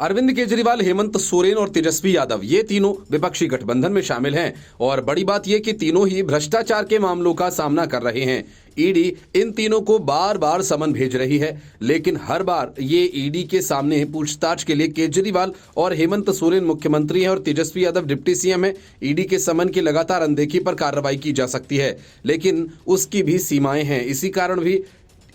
अरविंद केजरीवाल, हेमंत सोरेन और तेजस्वी यादव ये तीनों विपक्षी गठबंधन में शामिल हैं और बड़ी बात यह कि तीनों ही भ्रष्टाचार के मामलों का सामना कर रहे हैं। ईडी इन तीनों को बार बार समन भेज रही है, लेकिन हर बार ये ईडी के सामने पूछताछ के लिए केजरीवाल और हेमंत सोरेन मुख्यमंत्री हैं और तेजस्वी यादव डिप्टी सीएम है। ईडी के समन की लगातार अनदेखी पर कार्रवाई की जा सकती है, लेकिन उसकी भी सीमाएं हैं। इसी कारण भी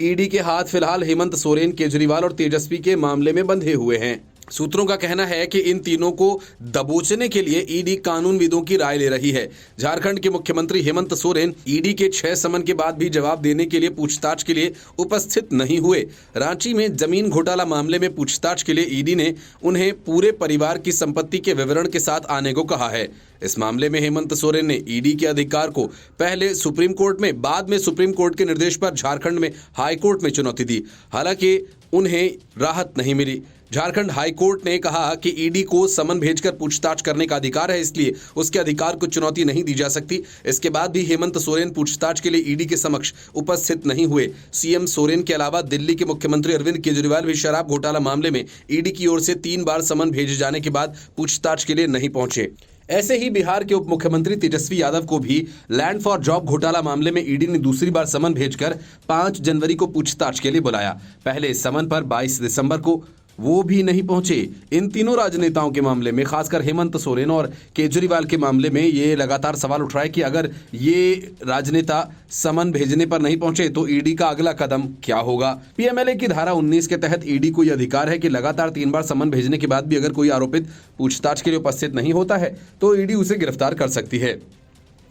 ईडी के हाथ फिलहाल हेमंत सोरेन, केजरीवाल और तेजस्वी के मामले में बंधे हुए हैं। सूत्रों का कहना है कि इन तीनों को दबोचने के लिए ईडी कानूनविदों की राय ले रही है। झारखंड के मुख्यमंत्री हेमंत सोरेन ईडी के 6 समन के बाद भी जवाब देने के लिए पूछताछ के लिए उपस्थित नहीं हुए। रांची में जमीन घोटाला मामले में पूछताछ के लिए ईडी ने उन्हें पूरे परिवार की संपत्ति के विवरण के साथ आने को कहा है। इस मामले में हेमंत सोरेन ने ईडी के अधिकार को पहले सुप्रीम कोर्ट में, बाद में सुप्रीम कोर्ट के निर्देश पर झारखंड में हाई कोर्ट में चुनौती दी। हालांकि उन्हें राहत नहीं मिली। झारखंड हाई कोर्ट ने कहा कि ईडी को समन भेजकर पूछताछ करने का अधिकार है, इसलिए उसके अधिकार को चुनौती नहीं दी जा सकती। इसके बाद भी हेमंत सोरेन पूछताछ के लिए ईडी के समक्ष उपस्थित नहीं हुए। सीएम सोरेन के अलावा दिल्ली के मुख्यमंत्री अरविंद केजरीवाल भी शराब घोटाला मामले में ईडी की ओर से 3 बार समन भेजे जाने के बाद पूछताछ के लिए नहीं पहुंचे। ऐसे ही बिहार के उप मुख्यमंत्री तेजस्वी यादव को भी लैंड फॉर जॉब घोटाला मामले में ईडी ने दूसरी बार समन भेजकर 5 जनवरी को पूछताछ के लिए बुलाया। पहले इस समन पर 22 दिसंबर को वो भी नहीं पहुंचे। इन तीनों राजनेताओं के मामले में, खासकर हेमंत सोरेन और केजरीवाल के मामले में, ये लगातार सवाल उठ रहा है कि अगर ये राजनेता समन भेजने पर नहीं पहुंचे तो ईडी का अगला कदम क्या होगा। पीएमएलए की धारा 19 के तहत ईडी को यह अधिकार है कि लगातार 3 बार समन भेजने के बाद भी अगर कोई आरोपित पूछताछ के लिए उपस्थित नहीं होता है तो ईडी उसे गिरफ्तार कर सकती है,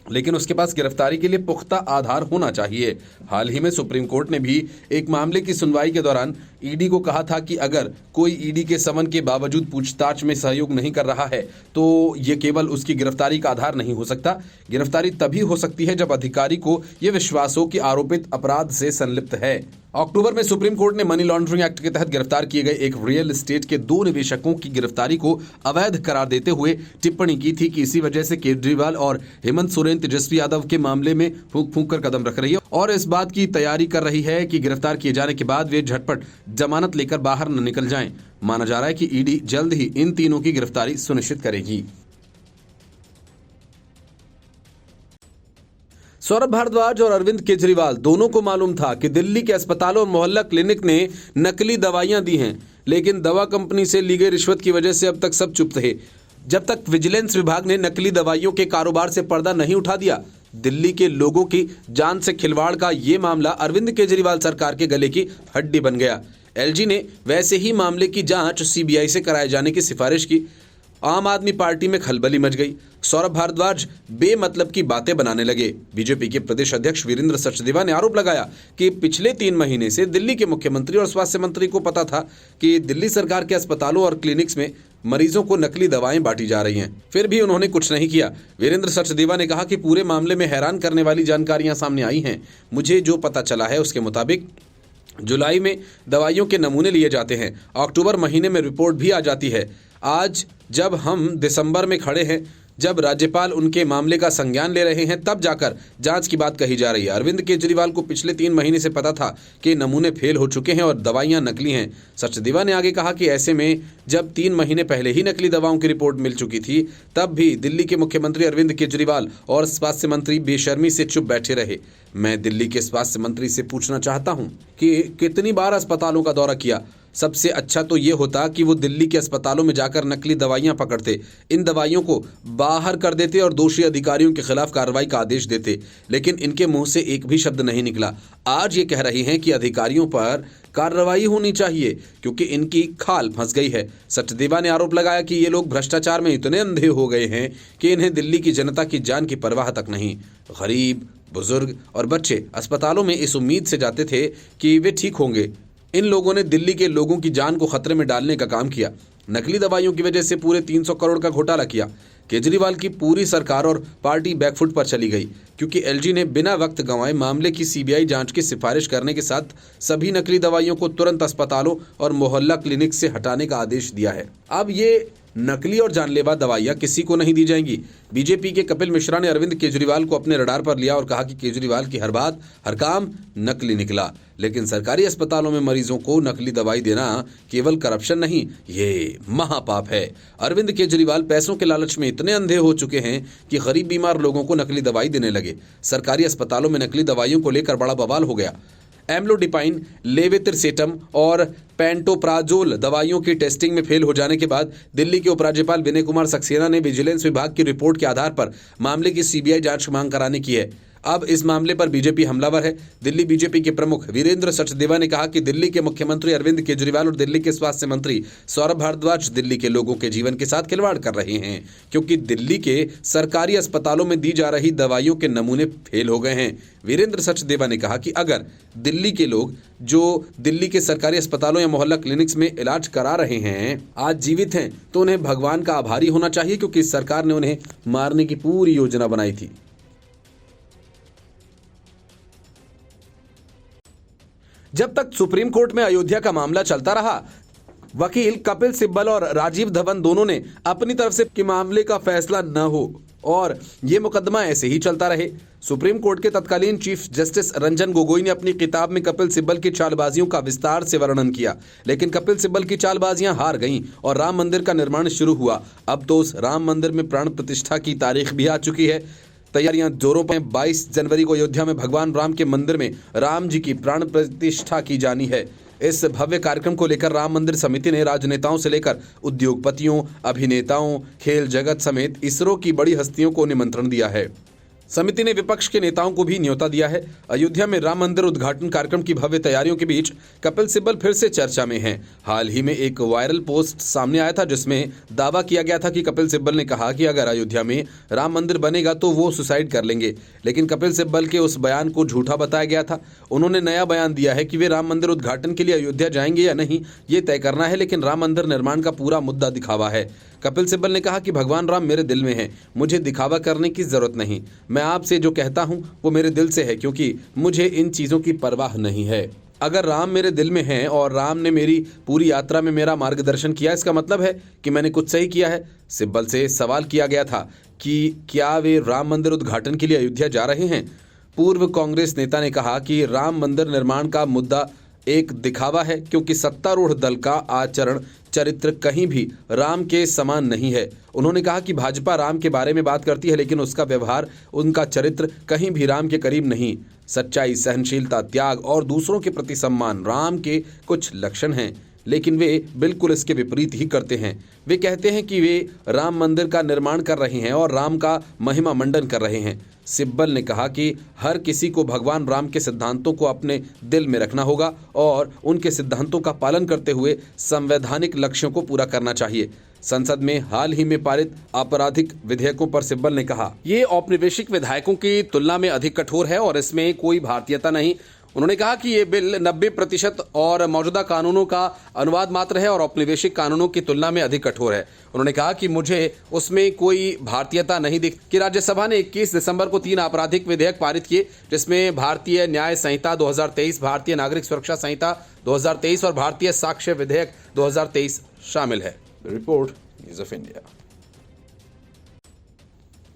लेकिन उसके पास गिरफ्तारी के लिए पुख्ता आधार होना चाहिए। हाल ही में सुप्रीम कोर्ट ने भी एक मामले की सुनवाई के दौरान ईडी को कहा था कि अगर कोई ईडी के समन के बावजूद पूछताछ में सहयोग नहीं कर रहा है तो ये केवल उसकी गिरफ्तारी का आधार नहीं हो सकता। गिरफ्तारी तभी हो सकती है जब अधिकारी को यह विश्वास हो कि आरोपित अपराध से संलिप्त है। अक्टूबर में सुप्रीम कोर्ट ने मनी लॉन्ड्रिंग एक्ट के तहत गिरफ्तार किए गए एक रियल एस्टेट के 2 निवेशकों की गिरफ्तारी को अवैध करार देते हुए टिप्पणी की थी कि इसी वजह से केजरीवाल और हेमंत सोरेन तेजस्वी यादव के मामले में फूंक फूंक कर कदम रख रही है और इस बात की तैयारी कर रही है कि गिरफ्तार किए जाने के बाद वे झटपट जमानत लेकर बाहर न निकल जाएं। माना जा रहा है कि ईडी जल्द ही इन तीनों की गिरफ्तारी सुनिश्चित करेगी। सौरभ भारद्वाज और अरविंद केजरीवाल दोनों को मालूम था कि दिल्ली के अस्पतालों और मोहल्ला क्लिनिक ने नकली दवाइयां दी हैं, लेकिन दवा कंपनी से ली गई रिश्वत की वजह से अब तक सब चुप रहे। जब तक विजिलेंस विभाग ने नकली दवाइयों के कारोबार से पर्दा नहीं उठा दिया, दिल्ली के लोगों की जान से खिलवाड़ का ये मामला अरविंद केजरीवाल सरकार के गले की हड्डी बन गया। एलजी ने वैसे ही मामले की जांच सीबीआई से कराए जाने की सिफारिश की। आम आदमी पार्टी में खलबली मच गई। सौरभ भारद्वाज बेमतलब की बातें बनाने लगे। बीजेपी के प्रदेश अध्यक्ष वीरेंद्र सचदेवा ने आरोप लगाया कि पिछले 3 महीने से दिल्ली के मुख्यमंत्री और स्वास्थ्य मंत्री को पता था कि दिल्ली सरकार के अस्पतालों और क्लिनिक्स में मरीजों को नकली दवाएं बांटी जा रही हैं, फिर भी उन्होंने कुछ नहीं किया। वीरेंद्र सचदेवा ने कहा कि पूरे मामले में हैरान करने वाली जानकारियां सामने आई हैं। मुझे जो पता चला है उसके मुताबिक जुलाई में दवाइयों के नमूने लिए जाते हैं, अक्टूबर महीने में रिपोर्ट भी आ जाती है। आज जब हम दिसंबर में खड़े हैं, जब राज्यपाल उनके मामले का संज्ञान ले रहे हैं, तब जाकर जांच की बात कही जा रही है। अरविंद केजरीवाल को पिछले 3 महीने से पता था कि नमूने फेल हो चुके हैं और दवाइयां नकली हैं। सचदेवा ने आगे कहा कि ऐसे में जब 3 महीने पहले ही नकली दवाओं की रिपोर्ट मिल चुकी थी, तब भी दिल्ली के मुख्यमंत्री अरविंद केजरीवाल और स्वास्थ्य मंत्री बेशर्मी से चुप बैठे रहे। मैं दिल्ली के स्वास्थ्य मंत्री से पूछना चाहता हूँ कि कितनी बार अस्पतालों का दौरा किया। सबसे अच्छा तो ये होता कि वो दिल्ली के अस्पतालों में जाकर नकली दवाइयां पकड़ते, इन दवाइयों को बाहर कर देते और दोषी अधिकारियों के खिलाफ कार्रवाई का आदेश देते, लेकिन इनके मुंह से एक भी शब्द नहीं निकला। आज ये कह रही हैं कि अधिकारियों पर कार्रवाई होनी चाहिए क्योंकि इनकी खाल फंस गई है। सचदेवा ने आरोप लगाया कि ये लोग भ्रष्टाचार में इतने अंधे हो गए हैं कि इन्हें दिल्ली की जनता की जान की परवाह तक नहीं। गरीब, बुजुर्ग और बच्चे अस्पतालों में इस उम्मीद से जाते थे कि वे ठीक होंगे। इन लोगों ने दिल्ली के लोगों की जान को खतरे में डालने का काम किया। नकली दवाइयों की वजह से पूरे 300 करोड़ का घोटाला किया। केजरीवाल की पूरी सरकार और पार्टी बैकफुट पर चली गई क्योंकि एलजी ने बिना वक्त गंवाए मामले की सीबीआई जांच की सिफारिश करने के साथ सभी नकली दवाइयों को तुरंत अस्पतालों और मोहल्ला क्लिनिक से हटाने का आदेश दिया है। अब ये नकली और जानलेवा दवाइयां किसी को नहीं दी जाएंगी। बीजेपी के कपिल मिश्रा ने अरविंद केजरीवाल को अपने रडार पर लिया और कहा कि केजरीवाल की हर बात हर काम नकली निकला। लेकिन सरकारी अस्पतालों में मरीजों को नकली दवाई देना केवल करप्शन नहीं, ये महापाप है। अरविंद केजरीवाल पैसों के लालच में इतने अंधे हो चुके हैं कि गरीब बीमार लोगों को नकली दवाई देने लगे। सरकारी अस्पतालों में नकली दवाइयों को लेकर बड़ा बवाल हो गया। एम्लोडिपाइन, लेवेतिरसेटम और पेंटोप्राजोल दवाइयों की टेस्टिंग में फेल हो जाने के बाद दिल्ली के उपराज्यपाल विनय कुमार सक्सेना ने विजिलेंस विभाग की रिपोर्ट के आधार पर मामले की सीबीआई जांच की मांग कराने की है। अब इस मामले पर बीजेपी हमलावर है। दिल्ली बीजेपी के प्रमुख वीरेंद्र सचदेवा ने कहा कि दिल्ली के मुख्यमंत्री अरविंद केजरीवाल और दिल्ली के स्वास्थ्य मंत्री सौरभ भारद्वाज दिल्ली के लोगों के जीवन के साथ खिलवाड़ कर रहे हैं, क्योंकि दिल्ली के सरकारी अस्पतालों में दी जा रही दवाइयों के नमूने फेल हो गए हैं। वीरेंद्र सचदेवा ने कहा कि अगर दिल्ली के लोग जो दिल्ली के सरकारी अस्पतालों या मोहल्ला क्लिनिक्स में इलाज करा रहे हैं आज जीवित हैं, तो उन्हें भगवान का आभारी होना चाहिए, क्योंकि सरकार ने उन्हें मारने की पूरी योजना बनाई थी। जब तक सुप्रीम कोर्ट में अयोध्या का मामला चलता रहा, वकील कपिल सिब्बल और राजीव धवन दोनों ने अपनी तरफ से कि मामले का फैसला न हो और ये मुकदमा ऐसे ही चलता रहे। सुप्रीम कोर्ट के तत्कालीन चीफ जस्टिस रंजन गोगोई ने अपनी किताब में कपिल सिब्बल की चालबाजियों का विस्तार से वर्णन किया, लेकिन कपिल सिब्बल की चालबाजियां हार गईं और राम मंदिर का निर्माण शुरू हुआ। अब तो उस राम मंदिर में प्राण प्रतिष्ठा की तारीख भी आ चुकी है। तैयारियां जोरों पर। 22 जनवरी को अयोध्या में भगवान राम के मंदिर में राम जी की प्राण प्रतिष्ठा की जानी है। इस भव्य कार्यक्रम को लेकर राम मंदिर समिति ने राजनेताओं से लेकर उद्योगपतियों, अभिनेताओं, खेल जगत समेत इसरो की बड़ी हस्तियों को निमंत्रण दिया है। समिति ने विपक्ष के नेताओं को भी न्योता दिया है। अयोध्या में राम मंदिर उद्घाटन कार्यक्रम की भव्य तैयारियों के बीच कपिल सिब्बल फिर से चर्चा में हैं। हाल ही में एक वायरल पोस्ट सामने आया था जिसमें दावा किया गया था कि कपिल सिब्बल ने कहा कि अगर अयोध्या में राम मंदिर बनेगा तो वो सुसाइड कर लेंगे, लेकिन कपिल सिब्बल के उस बयान को झूठा बताया गया था। उन्होंने नया बयान दिया है कि वे राम मंदिर उद्घाटन के लिए अयोध्या जाएंगे या नहीं ये तय करना है, लेकिन राम मंदिर निर्माण का पूरा मुद्दा दिखावा है। कपिल सिब्बल ने कहा कि भगवान राम मेरे दिल में हैं, मुझे दिखावा करने की जरूरत नहीं। मैं आपसे जो कहता हूं वो मेरे दिल से है, क्योंकि मुझे इन चीजों की परवाह नहीं है। अगर राम मेरे दिल में हैं और राम ने मेरी पूरी यात्रा में मेरा मार्गदर्शन किया, इसका मतलब है कि मैंने कुछ सही किया है। सिब्बल से सवाल किया गया था कि क्या वे राम मंदिर उद्घाटन के लिए अयोध्या जा रहे हैं। पूर्व कांग्रेस नेता ने कहा कि राम मंदिर निर्माण का मुद्दा एक दिखावा है, क्योंकि सत्तारूढ़ दल का आचरण चरित्र कहीं भी राम के समान नहीं है। उन्होंने कहा कि भाजपा राम के बारे में बात करती है, लेकिन उसका व्यवहार, उनका चरित्र कहीं भी राम के करीब नहीं। सच्चाई, सहनशीलता, त्याग और दूसरों के प्रति सम्मान राम के कुछ लक्षण हैं, लेकिन वे बिल्कुल इसके विपरीत ही करते हैं। वे कहते हैं कि वे राम मंदिर का निर्माण कर रहे हैं और राम का महिमा मंडन कर रहे हैं। सिब्बल ने कहा कि हर किसी को भगवान राम के सिद्धांतों को अपने दिल में रखना होगा और उनके सिद्धांतों का पालन करते हुए संवैधानिक लक्ष्यों को पूरा करना चाहिए। संसद में हाल ही में पारित आपराधिक विधेयकों पर सिब्बल ने कहा, ये औपनिवेशिक विधायकों की तुलना में अधिक कठोर है और इसमें कोई भारतीयता नहीं। उन्होंने कहा कि ये बिल 90% और मौजूदा कानूनों का अनुवाद मात्र है और औपनिवेशिक कानूनों की तुलना में अधिक कठोर है। उन्होंने कहा कि मुझे उसमें कोई भारतीयता नहीं दिख कि राज्यसभा ने 21 दिसंबर को 3 आपराधिक विधेयक पारित किए, जिसमें भारतीय न्याय संहिता 2023, भारतीय नागरिक सुरक्षा संहिता 2023 और भारतीय साक्ष्य विधेयक 2023 शामिल है। Report news of India.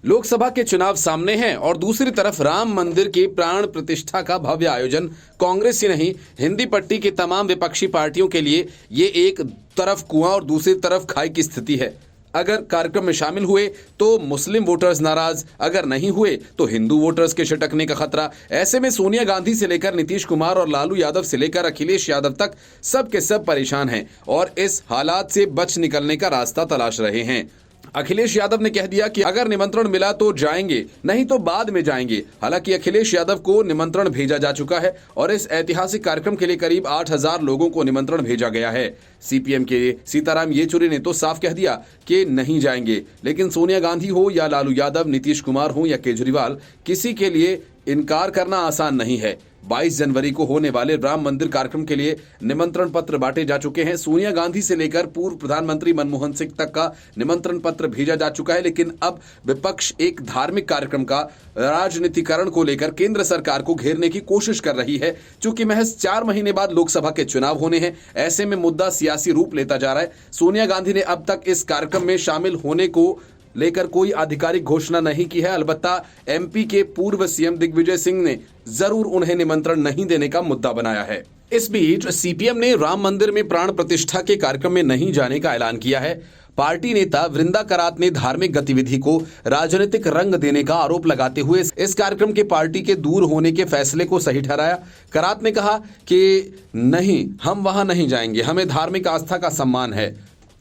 Lok Sabha के चुनाव सामने हैं और दूसरी तरफ राम मंदिर की प्राण प्रतिष्ठा का भव्य आयोजन कांग्रेस ही नहीं, हिंदी पट्टी की तमाम विपक्षी पार्टियों के लिए ये एक तरफ कुआं और दूसरी तरफ खाई की स्थिति है। अगर कार्यक्रम में शामिल हुए तो मुस्लिम वोटर्स नाराज, अगर नहीं हुए तो हिंदू वोटर्स के छिटकने का खतरा। ऐसे में सोनिया गांधी से लेकर नीतीश कुमार और लालू यादव से लेकर अखिलेश यादव तक सब के सब परेशान हैं और इस हालात से बच निकलने का रास्ता तलाश रहे हैं। अखिलेश यादव ने कह दिया कि अगर निमंत्रण मिला तो जाएंगे, नहीं तो बाद में जाएंगे। हालांकि अखिलेश यादव को निमंत्रण भेजा जा चुका है और इस ऐतिहासिक कार्यक्रम के लिए करीब 8000 लोगों को निमंत्रण भेजा गया है। सीपीएम के सीताराम येचुरी ने तो साफ कह दिया कि नहीं जाएंगे, लेकिन सोनिया गांधी हो या लालू यादव, नीतीश कुमार हो या केजरीवाल, किसी के लिए इनकार करना आसान नहीं है। 22 जनवरी को होने वाले राम मंदिर कार्यक्रम के लिए निमंत्रण पत्र बांटे जा चुके हैं। सोनिया गांधी से लेकर पूर्व प्रधानमंत्री मनमोहन सिंह तक का निमंत्रण पत्र भेजा जा चुका है, लेकिन अब विपक्ष एक धार्मिक कार्यक्रम का राजनीतिकरण को लेकर केंद्र सरकार को घेरने की कोशिश कर रही है। चूंकि महज 4 महीने बाद लोकसभा के चुनाव होने हैं, ऐसे में मुद्दा सियासी रूप लेता जा रहा है। सोनिया गांधी ने अब तक इस कार्यक्रम में शामिल होने को लेकर कोई आधिकारिक घोषणा नहीं की है। अलबत्ता एमपी के पूर्व सीएम दिग्विजय सिंह ने जरूर उन्हें निमंत्रण नहीं देने का मुद्दा बनाया है। इस बीच सीपीएम ने राम मंदिर में प्राण प्रतिष्ठा के कार्यक्रम में नहीं जाने का ऐलान किया है। पार्टी नेता वृंदा करात ने धार्मिक गतिविधि को राजनीतिक रंग देने का आरोप लगाते हुए इस कार्यक्रम के पार्टी के दूर होने के फैसले को सही ठहराया। करात ने कहा कि नहीं, हम वहां नहीं जाएंगे, हमें धार्मिक आस्था का सम्मान है,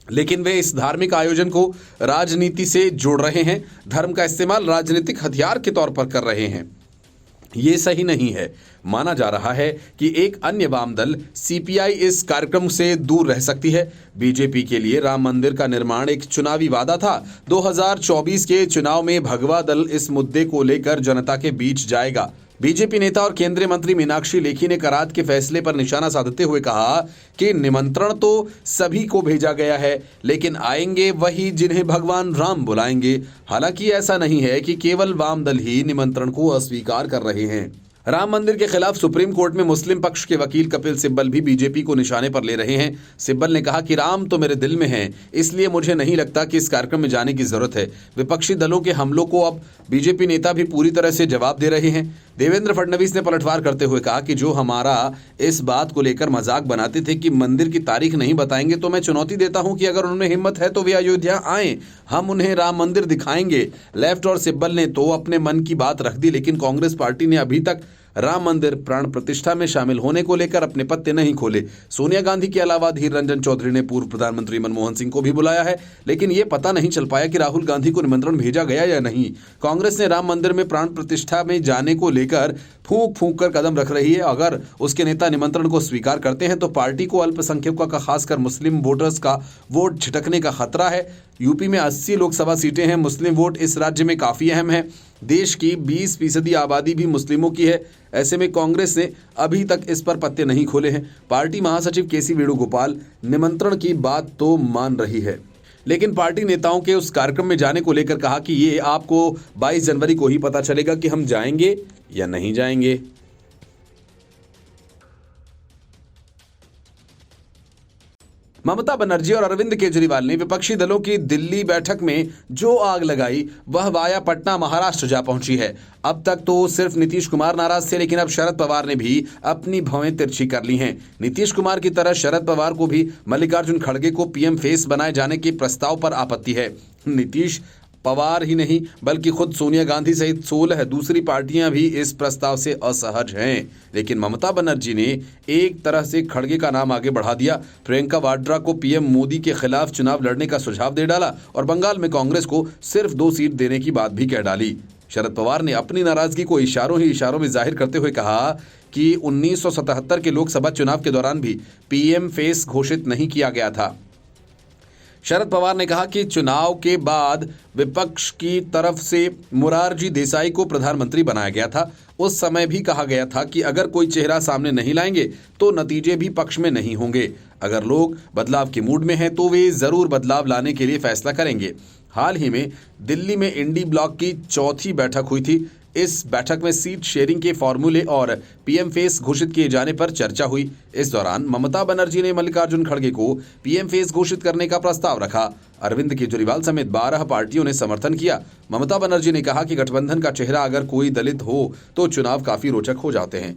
लेकिन वे इस धार्मिक आयोजन को राजनीति से जोड़ रहे हैं, धर्म का इस्तेमाल राजनीतिक हथियार के तौर पर कर रहे हैं। ये सही नहीं है। माना जा रहा है कि एक अन्य वाम दल सीपीआई इस कार्यक्रम से दूर रह सकती है। बीजेपी के लिए राम मंदिर का निर्माण एक चुनावी वादा था। 2024 के चुनाव में भगवा दल इस मुद्दे को लेकर जनता के बीच जाएगा। बीजेपी नेता और केंद्रीय मंत्री मीनाक्षी लेखी ने करात के फैसले पर निशाना साधते हुए कहा कि निमंत्रण तो सभी को भेजा गया है, लेकिन आएंगे वही जिन्हें भगवान राम बुलाएंगे। हालांकि ऐसा नहीं है कि केवल वाम दल ही निमंत्रण को अस्वीकार कर रहे हैं। राम मंदिर के खिलाफ सुप्रीम कोर्ट में मुस्लिम पक्ष के वकील कपिल सिब्बल भी बीजेपी को निशाने पर ले रहे हैं। सिब्बल ने कहा कि राम तो मेरे दिल में है, इसलिए मुझे नहीं लगता कि इस कार्यक्रम में जाने की जरूरत है। विपक्षी दलों के हमलों को अब बीजेपी नेता भी पूरी तरह से जवाब दे रहे हैं। देवेंद्र फडणवीस ने पलटवार करते हुए कहा कि जो हमारा इस बात को लेकर मजाक बनाते थे कि मंदिर की तारीख नहीं बताएंगे, तो मैं चुनौती देता हूं कि अगर उन्हें हिम्मत है तो वे अयोध्या आए, हम उन्हें राम मंदिर दिखाएंगे। लेफ्ट और सिब्बल ने तो अपने मन की बात रख दी, लेकिन कांग्रेस पार्टी ने अभी तक राम मंदिर प्राण प्रतिष्ठा में शामिल होने को लेकर अपने पत्ते नहीं खोले। सोनिया गांधी के अलावा धीर रंजन चौधरी ने पूर्व प्रधानमंत्री मनमोहन सिंह को भी बुलाया है, लेकिन यह पता नहीं चल पाया कि राहुल गांधी को निमंत्रण भेजा गया या नहीं। कांग्रेस ने राम मंदिर में प्राण प्रतिष्ठा में जाने को लेकर फूंक फूंक कर कदम रख रही है। अगर उसके नेता निमंत्रण को स्वीकार करते हैं तो पार्टी को अल्पसंख्यकों का, खासकर मुस्लिम वोटर्स का वोट छिटकने का खतरा है। यूपी में 80 लोकसभा सीटें हैं। मुस्लिम वोट इस राज्य में काफी अहम है। देश की 20% आबादी भी मुस्लिमों की है। ऐसे में कांग्रेस ने अभी तक इस पर पत्ते नहीं खोले हैं। पार्टी महासचिव केसी वेणुगोपाल निमंत्रण की बात तो मान रही है, लेकिन पार्टी नेताओं के उस कार्यक्रम में जाने को लेकर कहा कि ये आपको 22 जनवरी को ही पता चलेगा कि हम जाएंगे या नहीं जाएंगे। ममता बनर्जी और अरविंद केजरीवाल ने विपक्षी दलों की दिल्ली बैठक में जो आग लगाई वह वाया पटना महाराष्ट्र जा पहुंची है। अब तक तो सिर्फ नीतीश कुमार नाराज थे, लेकिन अब शरद पवार ने भी अपनी भवें तिरछी कर ली हैं। नीतीश कुमार की तरह शरद पवार को भी मल्लिकार्जुन खड़गे को पीएम फेस बनाए जाने के प्रस्ताव पर आपत्ति है। नीतीश पवार ही नहीं बल्कि खुद सोनिया गांधी सहित 16 दूसरी पार्टियां भी इस प्रस्ताव से असहज हैं। लेकिन ममता बनर्जी ने एक तरह से खड़गे का नाम आगे बढ़ा दिया। प्रियंका वाड्रा को पीएम मोदी के खिलाफ चुनाव लड़ने का सुझाव दे डाला और बंगाल में कांग्रेस को सिर्फ 2 सीट देने की बात भी कह डाली। शरद पवार ने अपनी नाराजगी को इशारों में जाहिर करते हुए कहा कि 1977 के लोकसभा चुनाव के दौरान भी पीएम फेस घोषित नहीं किया गया था। शरद पवार ने कहा कि चुनाव के बाद विपक्ष की तरफ से मोरारजी देसाई को प्रधानमंत्री बनाया गया था। उस समय भी कहा गया था कि अगर कोई चेहरा सामने नहीं लाएंगे तो नतीजे भी पक्ष में नहीं होंगे। अगर लोग बदलाव के मूड में हैं तो वे जरूर बदलाव लाने के लिए फैसला करेंगे। हाल ही में दिल्ली में इंडी ब्लॉक की 4थी बैठक हुई थी। इस बैठक में सीट शेयरिंग के फॉर्मूले और पीएम फेस घोषित किए जाने पर चर्चा हुई। इस दौरान ममता बनर्जी ने मल्लिकार्जुन खड़गे को पीएम फेस घोषित करने का प्रस्ताव रखा। अरविंद केजरीवाल समेत 12 पार्टियों ने समर्थन किया। ममता बनर्जी ने कहा कि गठबंधन का चेहरा अगर कोई दलित हो तो चुनाव काफी रोचक हो जाते हैं।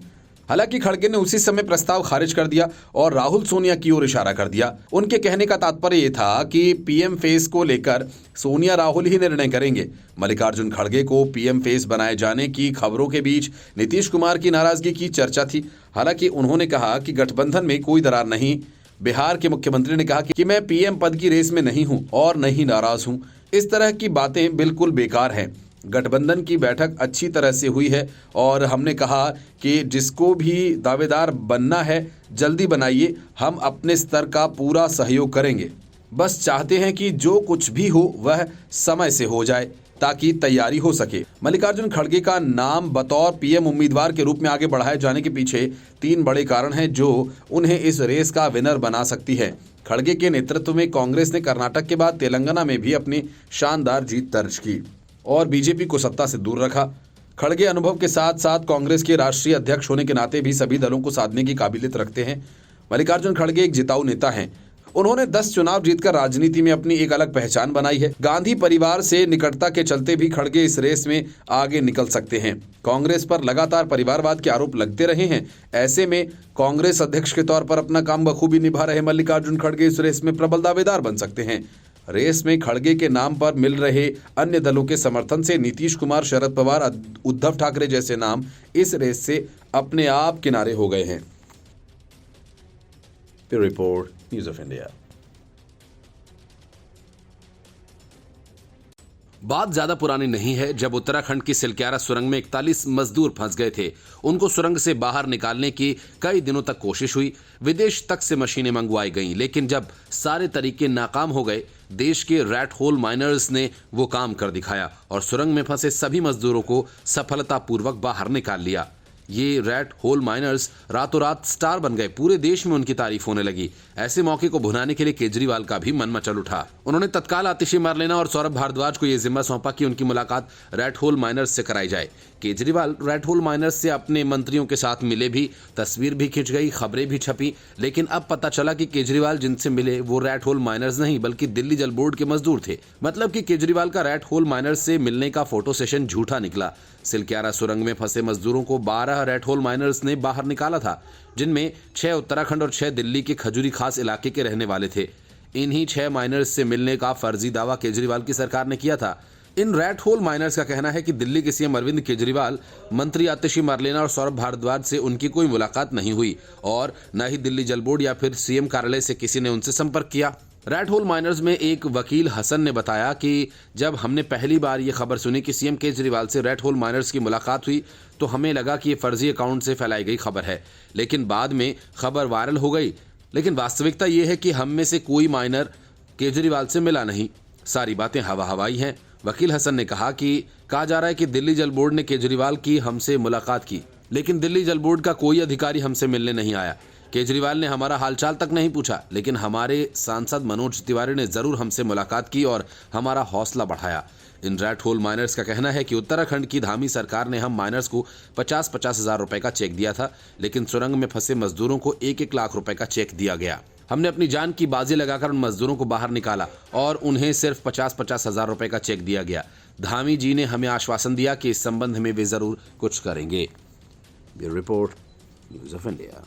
हालांकि खड़गे ने उसी समय प्रस्ताव खारिज कर दिया और राहुल सोनिया की ओर इशारा कर दिया। उनके कहने का तात्पर्य ये था कि पीएम फेस को लेकर सोनिया राहुल ही निर्णय करेंगे। मल्लिकार्जुन खड़गे को पीएम फेस बनाए जाने की खबरों के बीच नीतीश कुमार की नाराजगी की चर्चा थी। हालांकि उन्होंने कहा कि गठबंधन में कोई दरार नहीं। बिहार के मुख्यमंत्री ने कहा कि मैं पीएम पद की रेस में नहीं हूं और नहीं नाराज हूं। इस तरह की बातें बिल्कुल बेकार हैं। गठबंधन की बैठक अच्छी तरह से हुई है और हमने कहा कि जिसको भी दावेदार बनना है जल्दी बनाइए, हम अपने स्तर का पूरा सहयोग करेंगे। बस चाहते हैं कि जो कुछ भी हो वह समय से हो जाए ताकि तैयारी हो सके। मल्लिकार्जुन खड़गे का नाम बतौर पीएम उम्मीदवार के रूप में आगे बढ़ाए जाने के पीछे 3 बड़े कारण हैं जो उन्हें इस रेस का विनर बना सकती है। खड़गे के नेतृत्व में कांग्रेस ने कर्नाटक के बाद तेलंगाना में भी अपनी शानदार जीत दर्ज की और बीजेपी को सत्ता से दूर रखा। खड़गे अनुभव के साथ साथ कांग्रेस के राष्ट्रीय अध्यक्ष होने के नाते भी सभी दलों को साधने की काबिलियत रखते हैं। मल्लिकार्जुन खड़गे एक जिताऊ नेता हैं। उन्होंने 10 चुनाव जीतकर राजनीति में अपनी एक अलग पहचान बनाई है। गांधी परिवार से निकटता के चलते भी खड़गे इस रेस में आगे निकल सकते हैं। कांग्रेस पर लगातार परिवारवाद के आरोप लगते रहे हैं। ऐसे में कांग्रेस अध्यक्ष के तौर पर अपना काम बखूबी निभा रहे मल्लिकार्जुन खड़गे इस रेस में प्रबल दावेदार बन सकते हैं। रेस में खड़गे के नाम पर मिल रहे अन्य दलों के समर्थन से नीतीश कुमार, शरद पवार, उद्धव ठाकरे जैसे नाम इस रेस से अपने आप किनारे हो गए हैं। Report, news of India. बात ज्यादा पुरानी नहीं है जब उत्तराखंड की सिलक्यारा सुरंग में 41 मजदूर फंस गए थे। उनको सुरंग से बाहर निकालने की कई दिनों तक कोशिश हुई, विदेश तक से मशीनें मंगवाई गईं, लेकिन जब सारे तरीके नाकाम हो गए, देश के रैट होल माइनर्स ने वो काम कर दिखाया और सुरंग में फंसे सभी मजदूरों को सफलतापूर्वक बाहर निकाल लिया। ये रैट होल माइनर्स रातों रात स्टार बन गए, पूरे देश में उनकी तारीफ होने लगी। ऐसे मौके को भुनाने के लिए केजरीवाल का भी मन मचल उठा। उन्होंने तत्काल आतिशी मारलेना और सौरभ भारद्वाज को यह जिम्मा सौंपा कि उनकी मुलाकात रैट होल माइनर्स से कराई जाए। केजरीवाल रैट होल माइनर्स से अपने मंत्रियों के साथ मिले भी, तस्वीर भी खिंच गई, खबरें भी छपी, लेकिन अब पता चला कि केजरीवाल जिनसे मिले वो रैट होल माइनर्स नहीं बल्कि दिल्ली जल बोर्ड के मजदूर थे। मतलब कि केजरीवाल का रैट होल माइनर्स से मिलने का फोटो सेशन झूठा निकला। सिलक्यारा सुरंग में फंसे मजदूरों को 12 रैट होल माइनर्स ने बाहर निकाला था, जिनमें 6 उत्तराखंड और 6 दिल्ली के खजूरी खास इलाके के रहने वाले थे। इन्हीं 6 माइनर्स से मिलने का फर्जी दावा केजरीवाल की सरकार ने किया था। इन रैट होल माइनर्स का कहना है कि दिल्ली के सीएम अरविंद केजरीवाल, मंत्री आतिशी मारलेना और सौरभ भारद्वाज से उनकी कोई मुलाकात नहीं हुई और न ही दिल्ली जल बोर्ड या फिर सीएम कार्यालय से किसी ने उनसे संपर्क किया। रैट होल माइनर्स में एक वकील हसन ने बताया कि जब हमने पहली बार ये खबर सुनी कि सीएम केजरीवाल से रैट होल माइनर्स की मुलाकात हुई तो हमें लगा कि ये फर्जी अकाउंट से फैलाई गई खबर है, लेकिन बाद में खबर वायरल हो गई। लेकिन वास्तविकता ये है कि हम में से कोई माइनर केजरीवाल से मिला नहीं, सारी बातें हवा हवाई हैं। वकील हसन ने कहा जा रहा है कि दिल्ली जल बोर्ड ने केजरीवाल की हमसे मुलाकात की, लेकिन दिल्ली जल बोर्ड का कोई अधिकारी हमसे मिलने नहीं आया। केजरीवाल ने हमारा हालचाल तक नहीं पूछा, लेकिन हमारे सांसद मनोज तिवारी ने जरूर हमसे मुलाकात की और हमारा हौसला बढ़ाया। इन रैट होल माइनर्स का कहना है कि उत्तराखंड की धामी सरकार ने हम माइनर्स को 50-50 हजार रुपए का चेक दिया था, लेकिन सुरंग में फंसे मजदूरों को 1-1 लाख रुपए का चेक दिया गया। हमने अपनी जान की बाजी लगाकर उन मजदूरों को बाहर निकाला और उन्हें सिर्फ 50-50 हजार रुपए का चेक दिया गया। धामी जी ने हमें आश्वासन दिया कि इस संबंध में वे जरूर कुछ करेंगे। Bureau report, news of India.